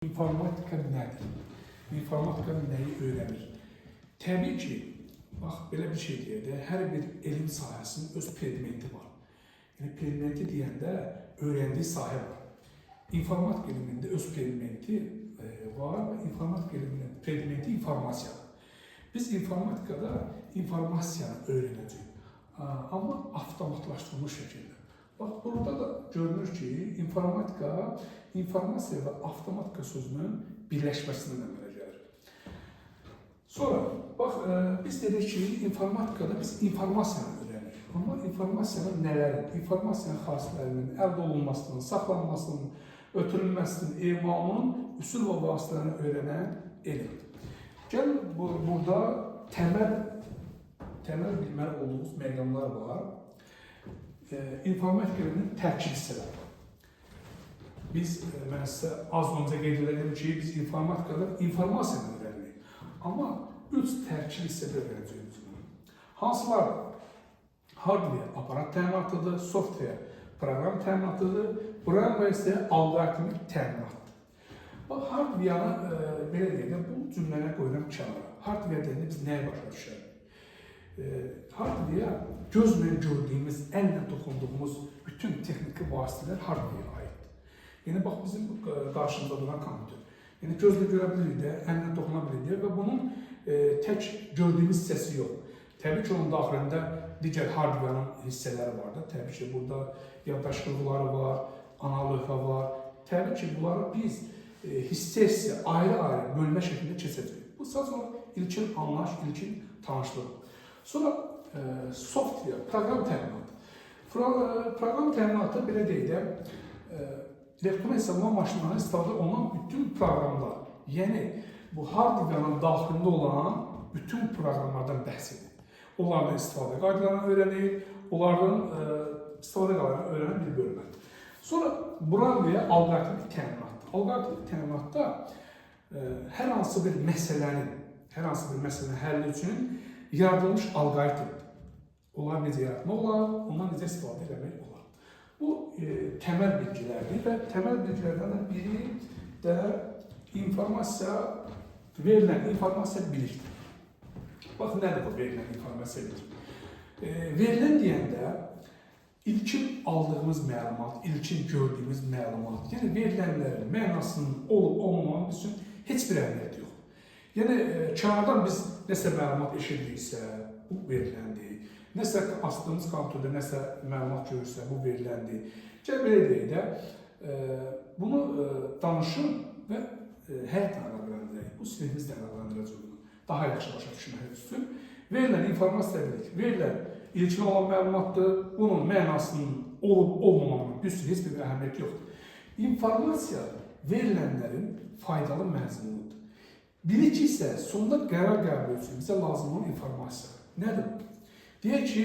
İnformatika nədir? İnformatika nəyi öyrənir? Təbii ki, bax, belə bir şey deyək də, hər bir elm sahəsinin öz predmenti var. Yəni, predmenti deyəndə öyrəndiyi sahə var. İnformatika elmində öz predmenti var və informatika elminin predmenti informasiyadır. Biz informatikada informasiyanı öyrənəcəyik, amma avtomatlaşdırılmış şəkildə. Bax, burada da görünür ki, informasiya və avtomatika sözünün birləşməsindən əmələ gəlir. Sonra, bax, biz dedik ki, informatikada biz informasiyanı öyrənirik. Amma informasiyanın nələri, informasiyanın xassələrinin əldə olunmasının, saxlanmasının, ötürülməsinin, emalının üsul və vasitələrini öyrənən elmdir. Gəlin, burada təməl bilməli olduğumuz məqamlar var. İnformatika elminin tərkib hissələri var. Biz, mən sizə az öncə qeyd edelim ki, biz informatikada informasiyanı öyrənirik. Amma 3 tərkib hissədə öyrənəcəyimiz bunu. Hansılar? Hardware aparat təminatıdır, software proqram təminatıdır, proqram isə alqoritmik təminatdır. Bax, hardware-ı belə deyək də, bu cümləyə qoyuram kənara. Hardware deyəndə biz nəyə başa düşərik? Hardware gözlə gördüyümüz, əllə toxunduğumuz bütün texniki vasitələr hardware aiddir. Yəni, bax, bizim qarşımıza duran kompüter. Yəni, gözlə görə bilirik də, əllə toxuna bilirik də və bunun tək gördüyümüz hissəsi yox. Təbii ki, onun daxilində digər hardware-ın hissələri var da. Təbii ki, burada yaddaş qurğuları var, analoqa var. Təbii ki, bunları biz hissə-hissə, ayrı-ayrı bölmə şəklində keçəcəyik. Bu sadəcə ilkin anlayış, ilkin tanışlıq. Sonra software, proqram təminatı. Proqram təminatı belə deyək də, elektron hesablama maşınlarına istifadə olunan bütün proqramlar, yəni bu hardware-ın daxilində olan bütün proqramlardan bəhs edir. Onlardan istifadə qaydalarını öyrənir, onların istifadə qaydalarını öyrənən bir bölmədir. Sonra buraya alqoritmik təminatdır. Alqoritmik təminatda hər hansı bir məsələnin həlli üçün yaradılmış alqoritmdir. Onlar necə yaratmaq olar, ondan necə istifadə etmək olar. Bu təməl bilgilərdir və təməl bilgilərdən biri də verilən informasiya bilikdir. Bax, nədir bu verilən informasiya bilik? Verilən deyəndə ilkin aldığımız məlumat, ilkin gördüyümüz məlumat, yəni verilənlərin mənasının olub-olmamanın üçün heç bir əhəmiyyəti yox. Yəni, kənardan biz nəsə məlumat eşidiriksə, bu veriləndir. Nəsə astığımız kompüterdə nəsə məlumat görürsə, bu veriləndir. Gəl belə deyək də, bunu danışın və həyatla əlaqələndirək. Bu sinifimizlə əlaqələndirəcək bunu. Daha yaxşı başa düşmək üçün. Verilən informasiya bilik, verilən ilkin olan məlumatdır. Bunun mənasının olub-olmamanın üstün heç bir əhəmiyyət yoxdur. İnformasiya verilənlərin faydalı məzmunudur. Bilik isə sonda qərar qəbul üçün bizə lazım olan informasiya. Nədir bu? Deyək ki,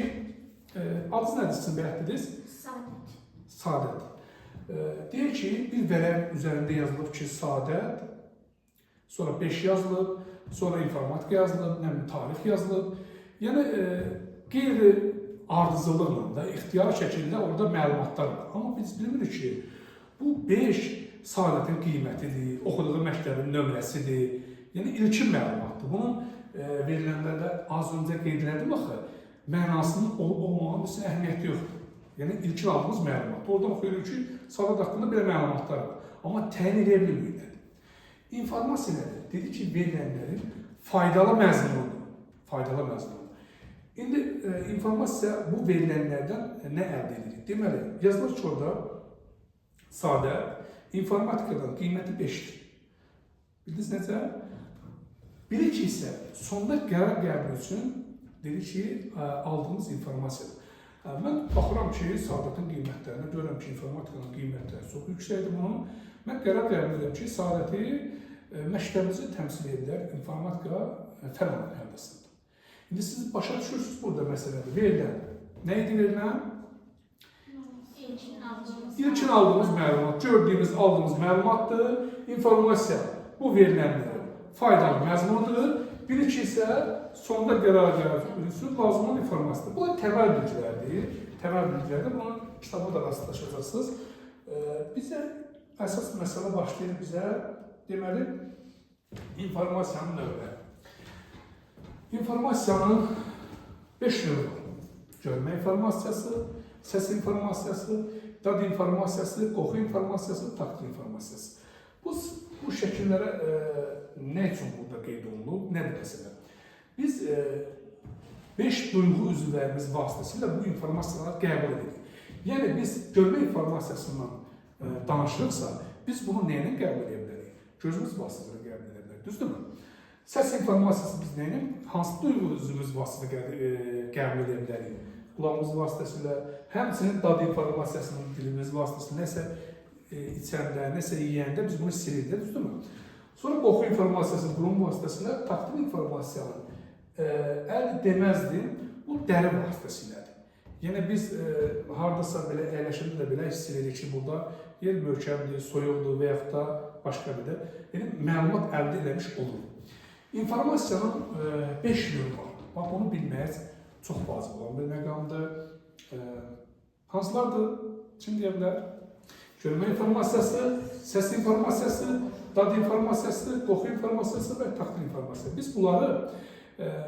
adı nədir sizin bəyətdiniz? Sadət. Sadət. Deyək ki, bir vərəq üzərində yazılıb ki, sadət, sonra 5 yazılıb, sonra informatika yazılıb, tarix yazılıb. Yəni, qeyri-ardıcılıqla da, ixtiyar şəkildə orada məlumatlar var. Amma biz bilmirik ki, bu 5 sadətin qiymətidir, oxuduğu məktəbin nömrəsidir. Yəni, ilkin məlumatdır. Bunun verilənlərdə az öncə qeyd elədim axı, mənasının olub-olmağının üçün əhəmiyyəti yoxdur. Yəni, ilkin aldığımız məlumat. Oradan oxuyuruq ki, sadət haqqında belə məlumatlar var. Amma təyin edə bilmirlər. İnformasiya nədir? Dedi ki, verilənlərin faydalı məzmunudur. Faydalı məzmunudur. İndi informasiya bu verilənlərdən nə əldə edilir? Deməli, yazılır ki, orada sadət informatikadan qiyməti 5-dir. Bildiniz necə? Bilik isə sonda qərar qəbul üçün dedi ki, aldığımız informasiyadır. Mən baxıram ki, sadətin qiymətlərinə, görürəm ki, informatikanın qiymətləri çox yüksəkdir bunun. Mən qərar qəbul edirəm ki, sadəti məktəbimizi təmsil edirlər informatika fən həndəsində. İndi siz başa düşürsünüz burada məsələdir. Verilən, nə idi verilən? İlkin aldığımız məlumat, gördüyümüz, aldığımız məlumatdır. İnformasiya bu verilənlərin faydalı məzmunudur. Bilik isə sonda qərar qəbul üçün lazım olan informasiyadır. Bu da təməl bilgilərdir. Təməl bilgilərdir. Bunu kitabda da rastlaşacaqsınız. Bizə əsas məsələ başlayır bizə deməli, informasiyanın növləri. İnformasiyanın 5 növü var. Görmə informasiyası, səs informasiyası, dad informasiyası, qoxu informasiyası, takt informasiyası. Bu şəkillərə nə üçün burada qeyd olunub, nədir məsələ? Biz 5 duyğu üzvlərimiz vasitəsilə bu informasiyaları qəbul edirik. Yəni, biz görmə informasiyasından danışırıqsa, biz bunu nəylə qəbul edə bilərik? Gözümüz vasitəsilə qəbul edə bilərik, düzdürmü? Səs informasiyası biz nəylə, hansı duyğu üzvümüz vasitəsilə qəbul edə bilərik? Qulağımız vasitəsilə, həmçinin dad informasiyasının dilimiz vasitəsilə, nəsə içəndə, nəsə yiyəndə biz bunu istəyirik, düzdürmü? Sonra qoxu informasiyası burun vasitəsilə, taktil informasiyanın əl deməzdim, bu dəri vasitəsilədir. Yəni biz hardasa belə əyləşəndə belə hiss edirik ki, burada yer möhkəmdir, soyuqdur və yaxud da başqa bir də məlumat əldə edilmiş olur. İnformasiyanın 5 növü var. Bax, bunu bilmək çox vacib olan bir məqamdır. Hansılardır? Kim deyə bilər? Görmə informasiyası, səs informasiyası, dad informasiyası, qoxu informasiyası və taktil informasiyası. Biz bunları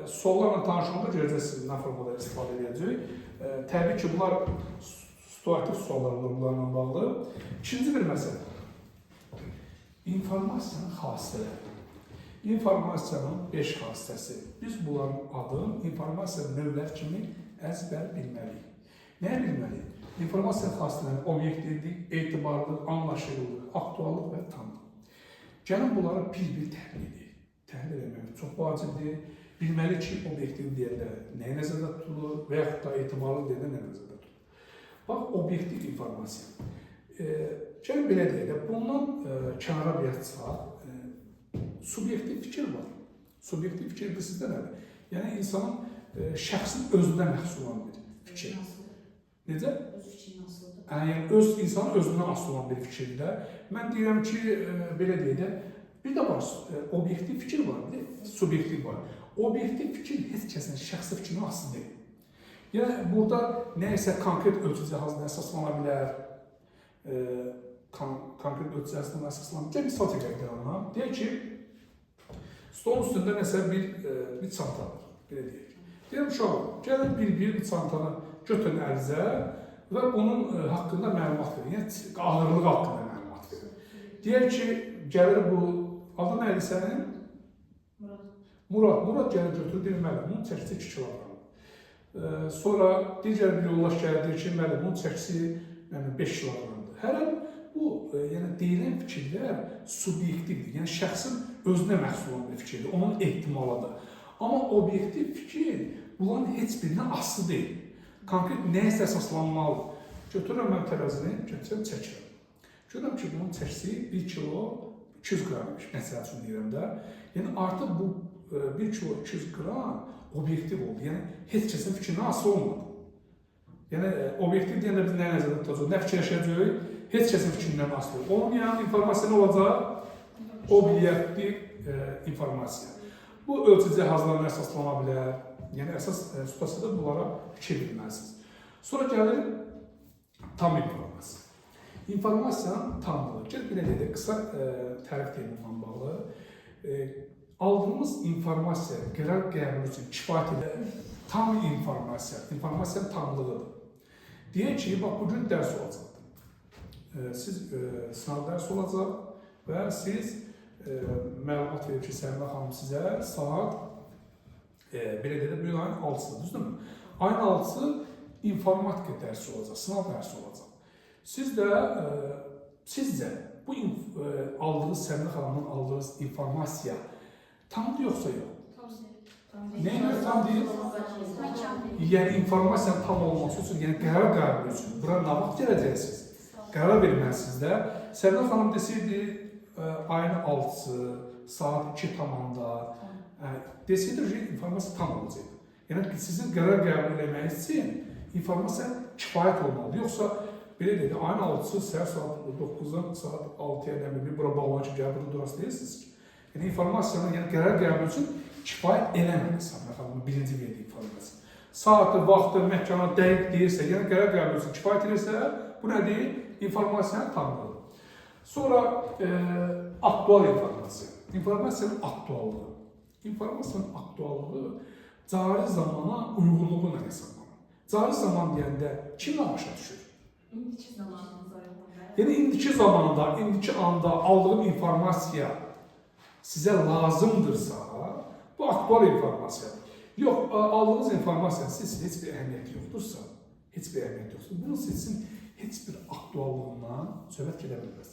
suallarla tanışanda görəcəksiniz, nə formada istifadə edəcəyik. Təbii ki, bunlar situativ suallar olur bunlarla bağlı. İkinci bir məsələ. İnformasiyanın xassələri. İnformasiyanın 5 xassəsi. Biz bunların adını informasiya növləri kimi əzbər bilməliyik. Nəyə bilməliyik? İnformasiya xassələri obyektivlik, etibarlıq, anlaşılılıq, aktuallıq və tanıdıq. Gəlin bunları bir-bir təhlil edək. Təhlil etmək çox vacibdir. Bilməli ki, obyektiv deyəndə nəyə nəzərdə tutulur və yaxud da etibarlı deyəndə nə nəzərdə tutulur. Bax, obyektiv informasiya. Gəlin belə deyək, bundan kənara bir yer çıxaq. Subyektiv fikir var. Subyektiv fikir bu sizdə nədir? Yəni, insanın şəxsin özündən məhsul olan bir fikir. Necə? Öz fikri nasıldır? Yəni, insanın özündən asılı olan bir fikirdə. Mən deyirəm ki, belə deyək də, bir də var, obyektiv fikir var, bir də subyektiv var. Obyektiv fikir heç kəsin şəxsi fikrinə asılı deyil. Yəni, burada nəyəsə konkret ölçü cihazına əsaslana bilər, konkret ölçü cihazına əsaslana bilər. Misal çəkək deyəmə, deyək ki, stolun üstündə nəsə bir çanta var, belə deyək. Deyəm, uşaq, gəlin bir çantanı götürün əlinizə və bunun haqqında məlumat verin, yəni ağırlıq haqqında məlumat verin. Deyək ki, gəlir bu, adı nə idi sənin? Murad gəlir götürür, deyir, müəllim, bunun çəkisi 2 kiloqramdır. Sonra digər bir yoldaş gəlir, deyir ki, müəllim, bunun çəkisi 5 kiloqramdır. Hərə bu, yəni deyilən fikirlər subyektivdir, yəni şəxsin özünə məhsul olan bir fikirdir, onun ehtimalıdır. Amma obyektiv fikir bunların heç birindən asılı deyil. Konkret nəyəsə əsaslanmalıdır. Götürürəm mən tərəzini, götürürəm, çəkirəm. Görürəm ki, bunun çəkisi 1 kilo 200 qrammış, məsəl üçün deyirəm də. Yəni, artıq bu 1 kilo 200 qram obyektiv oldu. Yəni, heç kəsin fikrinə asılı olmadı. Yəni, obyektiv deyəndə biz nəyə nəzərdə tutacaq? Nə fikirləşəcək? Heç kəsin fikrindən asılı olmadı. Onun yəni informasiya nə olacaq? Obyektiv informasiya. Bu ölçü cihazlarına əsaslana bilər. Yəni, əsas situasiyada bunlara fikir bilməlisiniz. Sonra gəlir tam informasiya. İnformasiyanın tamlığı. Gəl, belə deyək, qısa tərif deyim ondan bağlı. Aldığımız informasiya qərar qəbul üçün kifayət edən tam informasiya, informasiyanın tamlığıdır. Deyək ki, bax, bugün dərs olacaqdır. Siz sınav dərs olacaq və siz məlumat verir ki, Səlimə xanım sizə saat belə deyək, bu ayın 6-dır, düzdürmü? Ayın 6-sı informatika dərsi olacaq, sınav dərsi olacaq. Sizcə bu aldığınız, Səlimə xanımın aldığınız informasiya tamdır yoxsa yox? Nəyə görə tam deyil? Yəni, informasiyanın tam olması üçün, yəni qərar qəbul üçün, bura nə vaxt gələcəksiniz? Qərar verməlisiniz də. Səlimə xanım desəydi, ayın 6-sı, saat 2 tamamda, desəydir ki, informasiya tam olacaq. Yəni, sizin qərar qəbul eləməyiniz üçün informasiya kifayət olmalıdır. Yoxsa, belə deyək, ayın 6-sı, səhər saat 9-dan saat 6-ya bir bura bağlanan ki, gəl burada durası deyirsiniz ki. Yəni, informasiyanın, yəni qərar qəbul üçün kifayət eləməlidir Səlimə xanımın birinci verdiyi informasiya. Saatı, vaxtı, məkana dəqiq deyirsə, yəni qərar qəbul üçün kifayət edirsə, bu nədir? İnformasiyanın tamlığı. Sonra aktual informasiya. İnformasiyanın aktuallığı. İnformasiyanın aktuallığı cari zamana uyğunluğu ilə hesablanır. Cari zaman deyəndə kimlə başa düşür? İndiki zamanımızda. Yəni indiki zamanda, indiki anda aldığım informasiya sizə lazımdırsa, bu aktual informasiyadır. Yox, aldığınız informasiyanın sizin heç bir əhəmiyyəti yoxdursa, bunun sizin heç bir aktuallığından söhbət gedə bilməz.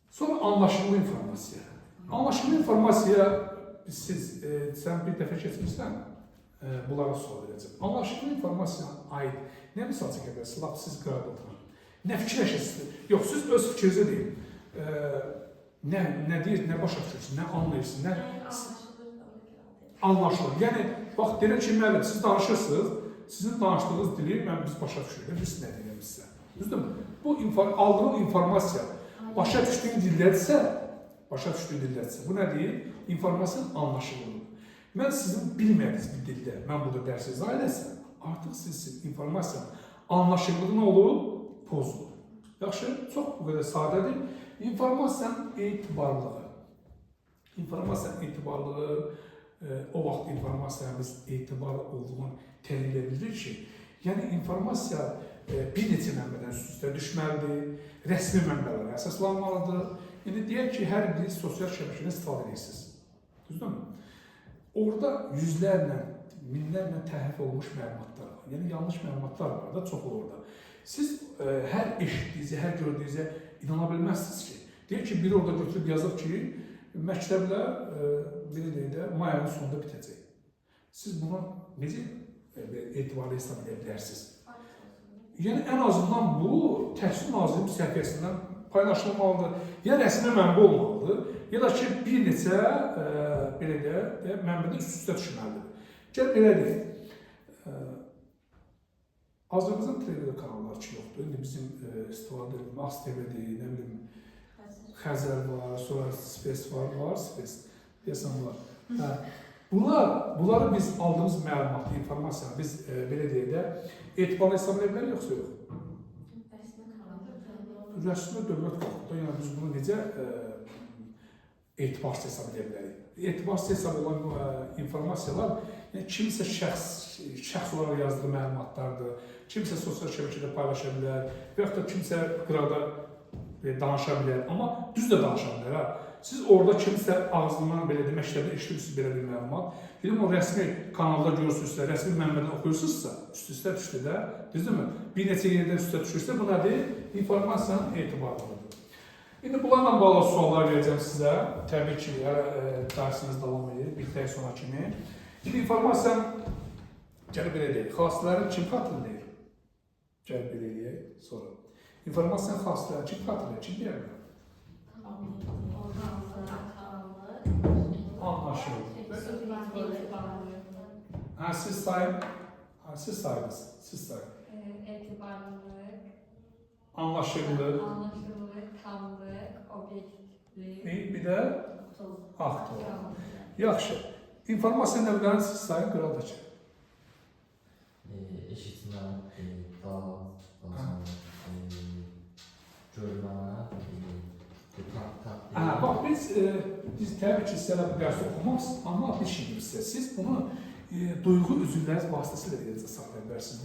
Sonra anlaşılma informasiya. Anlaşılma informasiya, sən bir dəfə keçmişsən, bunlara sual verəcəm. Anlaşılma informasiyaya aid nə misal çəkə bilərsiniz? Lap siz qıraqda oturun. Nə fikirləşirsiniz? Yox, siz öz fikrinizi deyin. Nə deyir, nə başa düşürsünüz, nə anlayırsınız, nə anlaşılır. Yəni, bax, deyirəm ki, müəllim, siz danışırsınız, sizin danışdığınız dili biz başa düşürük, biz nə deyirəm sizə. Düzdürmü? Bu aldığım informasiya başa düşdüyüm dillərdirsə, bu nə deyir? İnformasiyanın anlaşılırlığı. Mən sizin bilmədiyiniz bir dildə, mən burada dərs izah edəsəm, artıq sizin informasiyanın anlaşıllığı nə olur? Pozulur. Yaxşı, çox bu qədər sadədir. İnformasiyanın etibarlığı. İnformasiyanın etibarlığı, o vaxt informasiyanın biz etibarlı olduğunu təyin edə bilirik ki, yəni informasiya bir neçə mənbədən üst-üstə düşməlidir, rəsmi mənbələrə əsaslanmalıdır. İndi deyək ki, hər bir sosial şəbəkədən istifadə edirsiniz. Düzdürmü? Orada yüzlərlə, minlərlə təhrif olmuş məlumatlar var. Yəni yanlış məlumatlar var da, çox orada. Siz hər eşitdiyinizə, hər gördüyünüzə inana bilməzsiniz ki. Deyək ki, biri orada götürüb yazıb ki, məktəblər belə deyək də may ayının sonunda bitəcək. Siz buna necə etibarlı hesab edə bilərsiniz? Yəni, ən azından bu Təhsil Nazirinin səhifəsindən paylaşılmalıdır. Ya rəsmi mənbə olmalıdır, ya da ki, bir neçə belə deyək, mənbədə üst-üstə düşməlidir. Gəl belə deyək, Azərbaycan televiziya kanalları ki, yoxdur. İndi bizim istifadə edelim, AS TV-dir, nə bilim, Xəzər var, sonra Spes var, deyəsən var. Bunları biz aldığımız məlumatı, informasiyanı biz belə deyək də, etibarlı hesab edə bilərik, yoxsa yox? Rəsmi dövlət qanununda, yəni biz bunu necə etibarsız hesab edə bilərik? Etibarsız hesab olan informasiyalar, yəni kimsə şəxs olaraq yazdığı məlumatlardır, kimsə sosial şəbəkədə paylaşa bilər, və yaxud da kimsə qıraqda danışa bilər, amma düz də danışa bilər. Siz orada kimsə ağzından belə deyək, məktəbdə eşitirsiniz belə bir məlumat, dedim o rəsmi kanalda görürsünüzsə, rəsmi mənbədən oxuyursunuzsa, üst-üstə düşdü də, düzdürmü? Bir neçə yerdən üstə düşürsə, bu nədir? İnformasiyanın etibarlıdır. İndi bunlarla bağlı suallar verəcəm sizə. Təbii ki, dərsiniz davam edir, bitək sonra kimi. İndi informasiyanın, gəl belə deyək, xassələrin kim xatırlayır? Gəl belə deyək, sonra. İnformasiyanın xassələrin kim xatırlayır, kim deyər mi? Anlaşılır. Siz sayın. Siz sayınız. Etibarlılık, Anlaşılır. tamlık, obyektlik, Bir də aktor. Yaxşı. İnformasiya növlərini siz sayın, qıraldakı. Eşitmə, görmə, Bax, biz təbii ki, sizə bu dərsi oxumaz, amma bir şey sizə. Siz bunu duyğu üzvləriniz vasitəsilə eləcə saxlaya bilərsiniz.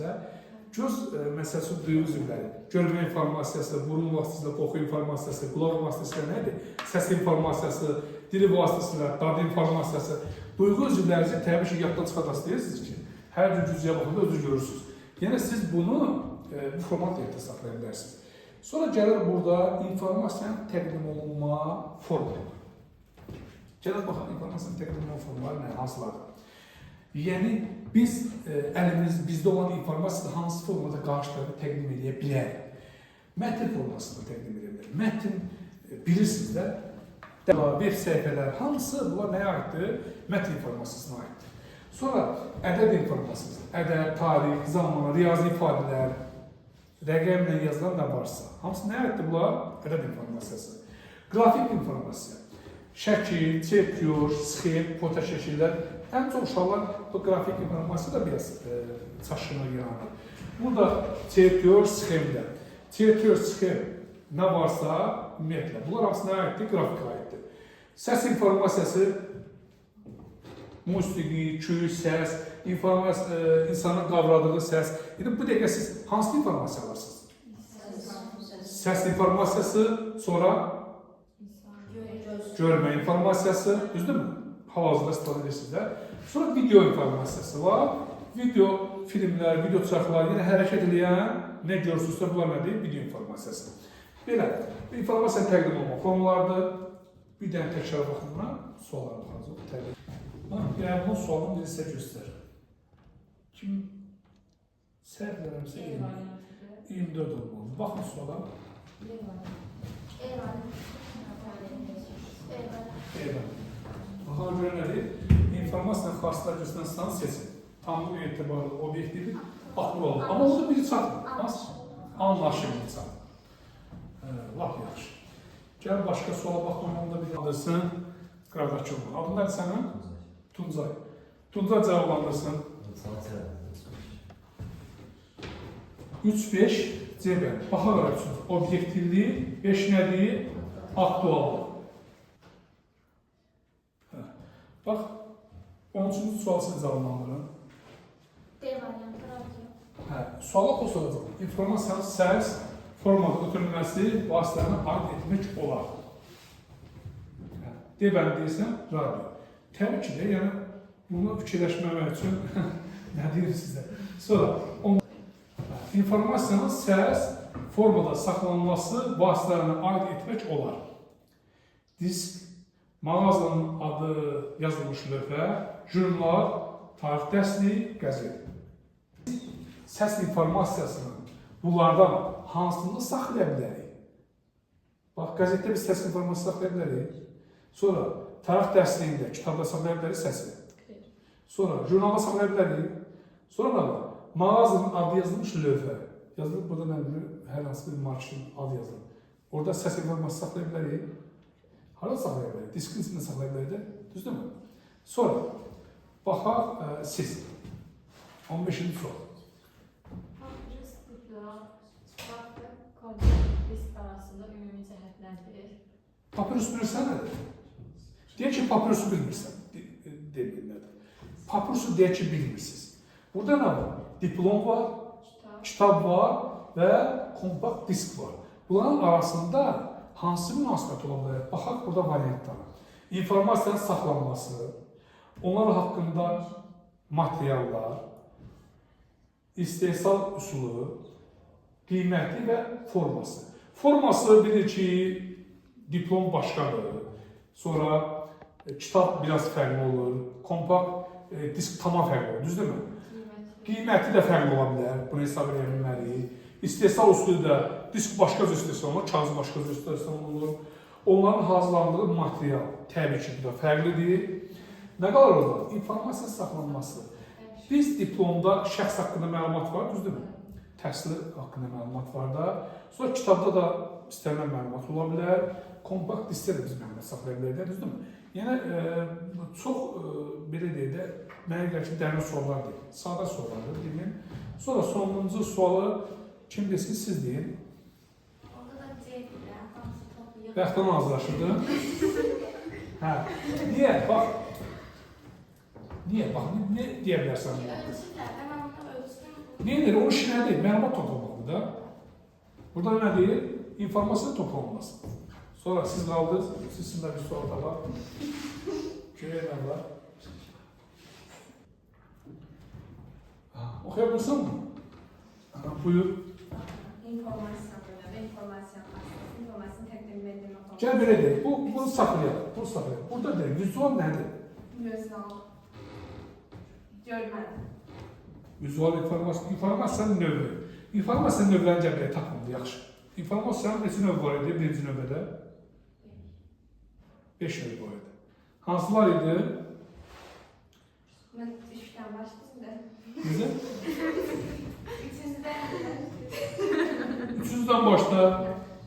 Göz məsələsi duyğu üzvləri, görmə informasiyası, burun vasitəsilə, qoxu informasiyası, qulaq vasitəsilə nədir? Səs informasiyası, dili vasitəsilə, dadı informasiyası. Duyğu üzvlərinizi təbii ki, yaddan çıxadasınız deyirsiniz ki, hər cür cüzüyə baxında özünüz görürsünüz. Yəni, siz bunu bu format yerdə saxlaya bilərsiniz. Sonra gəlir burada informasiyanın təqdim olunma formaları. Gəlir baxaq, informasiyanın təqdim olunma formaları nə, hansılardır? Yəni, biz bizdə olan informasiyada hansı formada qarşı tərəfə təqdim edə bilərik? Mətn formasında təqdim edə bilərik. Mətn bilirsiniz də, web səhifələr, hansı bunlar nəyə aiddir? Mətn informasiyasına aiddir. Sonra ədəd informasiyası, ədəd, tarix, zaman, riyazi ifadələr, rəqəmlə yazılan nə varsa, hamısı nə aiddir bunlar? Ədəd informasiyası. Qrafik informasiya, şəkil, çerkyor, sxem, pota şəkillər. Ən çox uşaqlar bu qrafik informasiyada biraz çaşqınlıq yaranır. Burada çerkyor, sxemdə. Çerkyor, sxem nə varsa, ümumiyyətlə, bunlar hamısı nə aiddir? Qrafika aiddir. Səs informasiyası, musiqi, küy, səs, insanın qavradığı səs. Yəni, bu dəqiqə siz hansı informasiya alırsınız? Səs informasiyası, sonra görmə informasiyası, düzdürmü? Hal-hazırda istifadə edirsiniz. Sonra video informasiyası var. Video filmlər, video çıxartlar, yəni hərəkət edən, nə görürsünüzsə, bunlar nədir? Video informasiyası. Belə, informasiya təqdim olma formalardır. Bir dənə təkrar baxımına suallara baxacaq. Yəni, bu sualın biri sizə göstərir. Kim səhv verəmsə 24 olmalı. Baxın suala. Baxana görə nədir? İnformasiyanın xasslar göstərən stanı seçin. Tam bu etibarlı, obyektivi baxır olur. Amma orada biri çatmır. Anlaşılmır çatmır. Lap yaxşı. Gəl başqa suala baxmamanda bir adırsın. Qardaşım var. Adın nədir sənin? Tuncay. Tuncay cavablandırsın. 3-5 cəbər. Baxa qardaşım. Obyektivli, 5 nədir? Aktuallı. Bax, 13-cü sual siz cavablandırın. Suala qoşulacaq. İnformasiyanın səs, formada ötürülməsi vasitələrini aid etmək olar. D bənd deyirsən, radio. Təbii ki də, yəni, bunu fikirləşməmək üçün nə deyir sizə? Sonra, informasiyanın səs, formada saxlanılması vasitələrini aid etmək olar. Disk, mağazanın adı yazılmış lövhə, jurnal, tarix dərsli, qəzet. Səs informasiyasını bunlardan hansını saxlaya bilərik? Bax, qəzetdə biz səs informasiyası saxlaya bilərik. Sonra, tarix dərsliyində, kitabda saxlaya bilərik səsi. Sonra, jurnalda saxlaya bilərik. Sonra nə var? Mağazanın adı yazılmış lövhə. Yazılıb, burada nə bilir, hər hansı bir marşın adı yazılır. Orada səs informasiyası saxlaya bilərik. Harada saxlaya bilərik? Diskin içində saxlaya bilərik də, düzdürmü? Sonra, baxaq siz. 15-ci sual. Papirus bilirsən nədir? Deyək ki, papirusu bilmirsən. Papirusu deyək ki, bilmirsiniz. Burada nə var? Diplom var, kitab var və kompakt disk var. Bunların arasında hansı münasibət ola bilər? Baxaq, burada variantlar. İnformasiyanın saxlanması, onlar haqqında materiallar, istehsal üsulu, qiyməti və forması. Forması bilir ki, diplom başqadır, sonra kitab biraz fərqli olur, kompakt disk tamam fərqli olur, düzdürmü? Qiyməti də fərqli ola bilər, bunu hesab edə bilməliyik. İstehsal üsulü də disk başqa cür istehsal olur, kağız başqa cür istehsal olur. Onların hazırlandığı material təbii ki, bu da fərqlidir. Nə qalır orada? İnformasiya saxlanması. Biz diplomda şəxs haqqında məlumat var, düzdürmü? Təhsili haqqında məlumat var da. Sonra kitabda da istənilən məlumat ola bilər. Kompakt diskdə də biz məlumat saxlaya bilərik, düzdürmü? Yəni, çox, belə deyək də, mənə gəlir ki, dərin suallar deyil. Sadə suallardır, deyim. Sonra sonuncu sualı kim desin, siz deyin. Bəxtən hazırlaşırdı. Hə, niyə? Bax. Niyə? Bax, nə deyə bilərsən? Neydir? Onun işi nədir? Məlumat toplamalıdır da. Burada nə deyir? İnformasiya toplaması. Sonra siz qaldınız, sizin də bir sual da var. Görək nə var? Oxuya bilirsən mi? Buyur. Gəl belə deyək, bunu saxlayaq. Burada deyək, vizual nədir? Görmədim. Vizual informasiyanın növü. İnformasiyanın növlərini gəl tapıldı, yaxşı. İnformasiyanın neçə növ var idi birinci növbədə? 5 növ var idi. Hansılar idi? Mən 3-dən başlayayım da. Güzel. 3-dən Üçüncüdən başda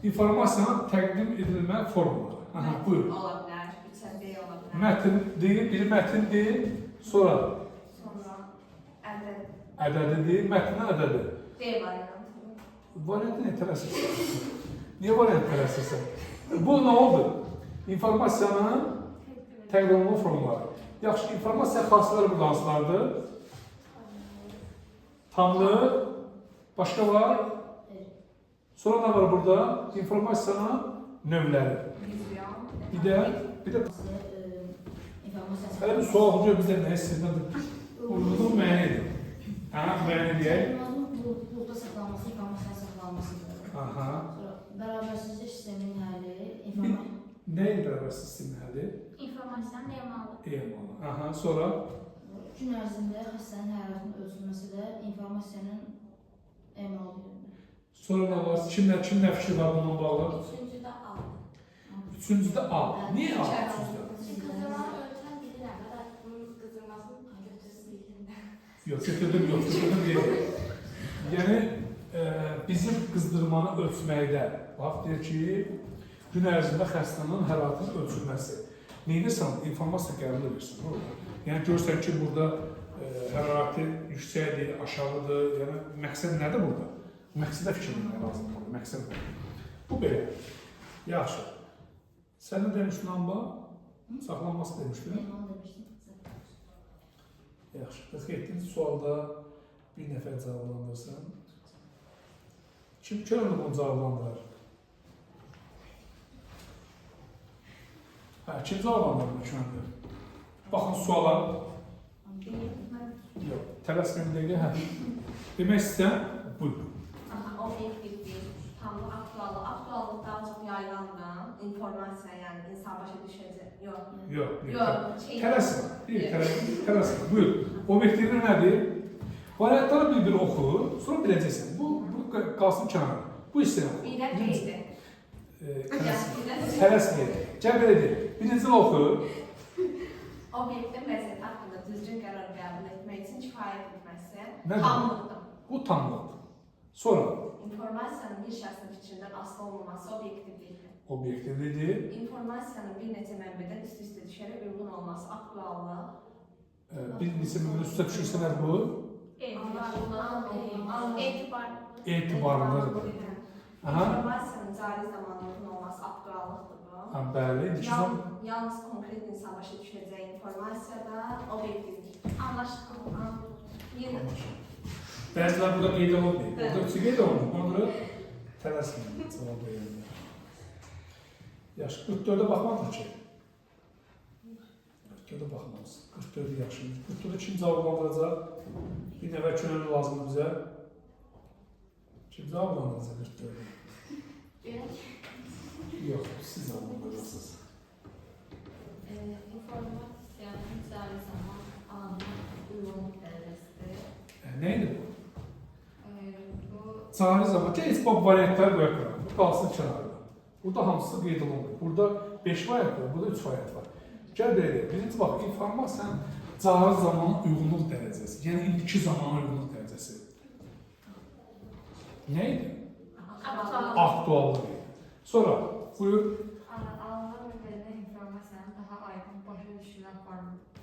informasiyanın təqdim edilmə formaları. Aha, buyur. Ola bilər, 3-dən D ola bilər. Mətin deyil, biri mətin deyil, sonra ədədi deyil, mətinə ədədi. D variantı. Variantı ne tələsir? Niye variant tələsirsən? Bu nə oldu? İnformasiyanın təqdim olunma formları. Yaxşı, informasiya xassələri burada hansılardır? Tamlıq, başqa var? Sonra nə var burada? İnformasiyanın növləri. Bir də hələ bir sual hocam bizə nə istəyirsən? Uyğunluğu müəyyən edin. Müəyyən edək. Burada saxlanması, informasiyanın saxlanmasıdır. Aha. Bərabərsizlik sisteminin həlli, Nəyin bərabərsiz sistemin həlli? informasiyanın emalı. Emalı. Aha, sonra? Gün ərzində xəstənin hərarətinin ölçülməsi də informasiyanın emalıdır. Sonra nə var? Kimlə fikir var bununla bağlı? Üçüncüdə A. Üçüncüdə A. Niyə A? Üçüncüdə? Qızılmanı ölçən bilirəm, hətta bunun qızılmasını götürsün. Yox, götürdüm deyil. Yəni, bizim qızdırmanı ölçməkdə, bax, deyir ki, gün ərzində xəstənin hərarətinin ölçülməsi. Neynəsən? İnformasiya qəbul edirsən. Yəni, görürsən ki, burada hərarəti yüksəkdir, aşağıdır. Yəni, məqsəd nədir burada? Məqsədə fikir etmək lazımdır. Məqsəd nədir? Bu belə. Yaxşı. Sən nə demişdin, Amba? Saxlanması demişdin. Emalı demişdim. Yaxşı. 47-ci sualda bir nəfər cavablandırsan. Kim körünü bunu cavablandırır? Kim cavablandırır bu körünü? Baxın suala. Yox. Tələsməyim deyil, Demək istəyən buyur. Obyektivlik, tamlıq, aktuallıq daha çox yayılan informasiya, yəni insan başa düşəcək. Yox. Tələsmə. Tələsmə. Buyur. Obyektivlik nədir? Variantları bir oxu, sonra biləcəksən. Bu qalsın kənara. Bu istəyən oxu. Birə qeydir. Tələsmə. Gəl belə deyil. Birinci oxu. Obyektin vəziyyəti haqqında düzgün qərar qəbul etmək üçün kifayət etməsi Nədir? tamlıqdır. Bu tamlıqdır. Sonra İnformasiyanın bir şəxsin fikrindən asılı olmaması obyektivlikdir. obyektivlidir. İnformasiyanın bir neçə mənbədən üst-üstə düşərək uyğun olması aktuallıq. Bir neçə mümkün üstə düşürsələr bu etibarlıdır. İnformasiyanın cari zamanda uyğun olması aktuallıqdır bu. Bəli. Yalnız konkret insan başa düşəcəyi informasiyada obyektivlik. Anlaşıldı. Bəzilər burada qeyd olunmuyor. Burada üçü qeyd olunmuyor. Ona görə tələsməyin cavab verirlər. Yaxşı, 44-ə baxmadın ki? 44-ə baxmamız. 44-ə yaxşı. 44-ə kim cavablandıracaq? Bir nəfər könüllü lazımdır bizə. Kim cavablandıracaq 44-ə? Yox, siz cavablandırırsınız. İnformasiyanın cari zaman alınma uyğunluq dərəcəsidir. Neydi bu? Bu Cari zaman. Heç bu variantlar qoyaqlar. Bu qalsın kənarda. Burada hamısı qeyd olunmuyor. Burada 5 variant var, burada 3 variant var. Gəl belə deyək. Birinci bax, informasiyanın cari zamanın uyğunluq dərəcəsi. Yəni indiki zamanın uyğunluq dərəcəsi. Neydi? Aktuallığı. Sonra buyur. alınan mübəlliğə informasiyanın daha aydın başa düşülən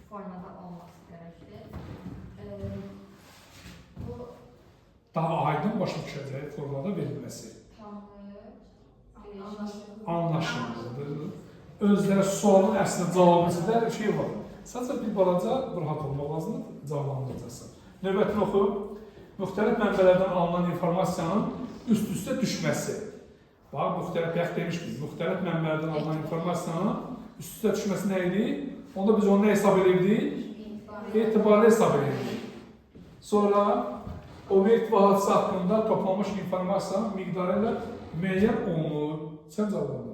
formada olması gərəkdir. Bu Daha aydın başa düşəcəyi formada verilməsi. Anlaşılmalıdır. Özləri sualın əslində cavabında şey var. Sadəcə bir balaca rahat olmaq lazımdır, cavablandıracaqsan. Növbətini oxu. Müxtəlif mənbələrdən alınan informasiyanın üst-üstə düşməsi. Bax, müxtəlif demişdik. Müxtəlif mənbələrdən alınan informasiyanın üst-üstə düşməsi nə idi? Onda biz onu nə hesab edirdik? Etibarlı hesab edirdik. Sonra obyekt və hadisə haqqında toplanmış informasiyanın miqdarı ilə müəyyən olunur. Sən cavablandın.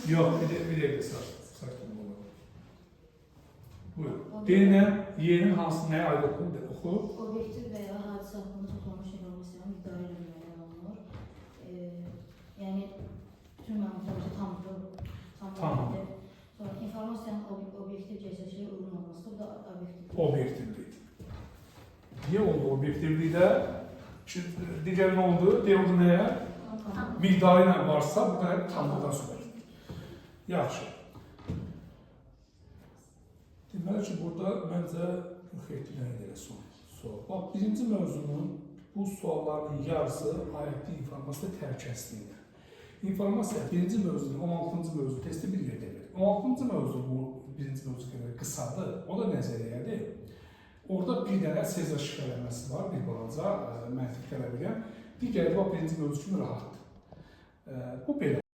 Yox, bir dəqiqə sakit olmalı. Buyur. D-lə Y-nin hansı nəyə aid olduğunu oxu. obyektiv və ya hadisə haqqında toplanmış informasiyanın miqdarı ilə müəyyən olunur. Yəni bütün məlumatlar tamdır. Tamam. Sonra informasiyanın obyektiv gerçəkliyə uyğun olması bu da obyektiv. Obyektivlik. Niyə oldu obyektivlikdə? Digər nə oldu? D-oldu nəyə? Miqdarı ilə varsa, bu da tamlıqdan sonra. Yaxşı. Deməli ki, burada məncə 47 nə edir son. sual. Bax, birinci mövzunun bu sualların yarısı ayətli informasiya təhlükəsizliyidir. İnformasiya birinci mövzunun 16-cı mövzu testi bir yerdə verir. 16-cı mövzu bu birinci mövzu qədər qısadır. O da nəzəriyyədir. Orada bir dənə Sezar şifrələməsi var, bir balaca məntiq tələb edən. Digəri bax birinci mövzu kimi rahatdır. Bu belə.